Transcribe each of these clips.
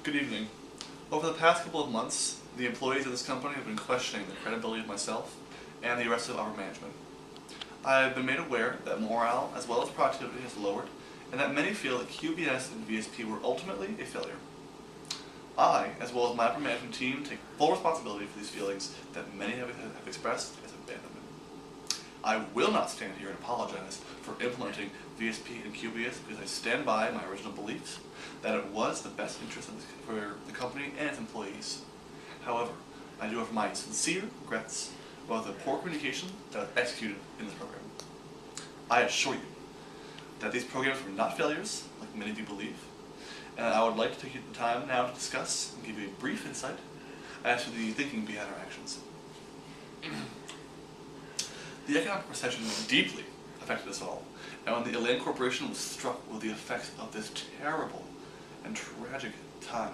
Good evening. Over the past couple of months, the employees of this company have been questioning the credibility of myself and the rest of our management. I have been made aware that morale as well as productivity has lowered, and that many feel that QBS and VSP were ultimately a failure. I, as well as my upper management team, take full responsibility for these feelings that many have expressed as abandonment. I will not stand here and apologize for implementing VSP and QBS because I stand by my original beliefs that it was the best interest for the company and its employees. However, I do offer my sincere regrets about the poor communication that was executed in this program. I assure you that these programs were not failures, like many of you believe, and I would like to take the time now to discuss and give you a brief insight as to the thinking behind our actions. The economic recession deeply affected us all, and when the Elan Corporation was struck with the effects of this terrible and tragic time,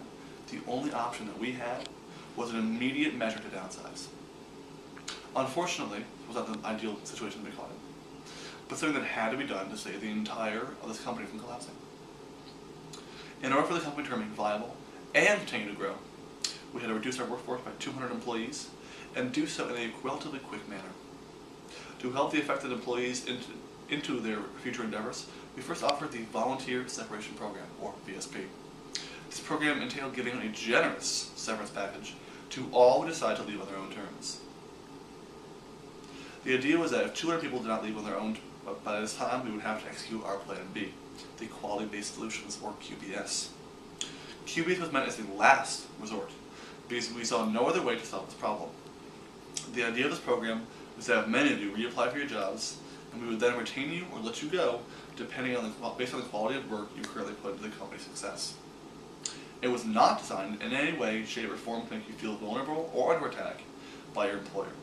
the only option that we had was an immediate measure to downsize. Unfortunately, it was not the ideal situation to be caught in, but something that had to be done to save the entire of this company from collapsing. In order for the company to remain viable and continue to grow, we had to reduce our workforce by 200 employees and do so in a relatively quick manner. To help the affected employees into their future endeavors, we first offered the Volunteer Separation Program, or VSP. This program entailed giving a generous severance package to all who decide to leave on their own terms. The idea was that if 200 people did not leave on their own by this time, we would have to execute our Plan B, the Quality-Based Solutions, or QBS. QBS was meant as the last resort, because we saw no other way to solve this problem. The idea of this program was to have many of you reapply for your jobs, and we would then retain you or let you go, based on the quality of work you currently put into the company's success. It was not designed in any way, shape, or form to make you feel vulnerable or under attack by your employer.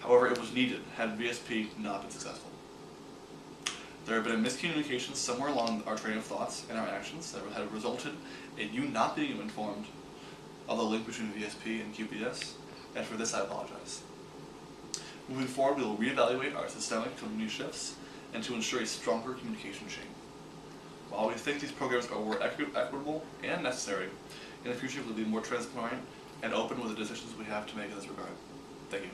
However, it was needed had VSP not been successful. There have been a miscommunication somewhere along our train of thoughts and our actions that have resulted in you not being informed of the link between VSP and QBS, and for this I apologize. Moving forward, we will reevaluate our systemic company shifts and to ensure a stronger communication chain. While we think these programs are equitable and necessary, in the future we will be more transparent and open with the decisions we have to make in this regard. Thank you.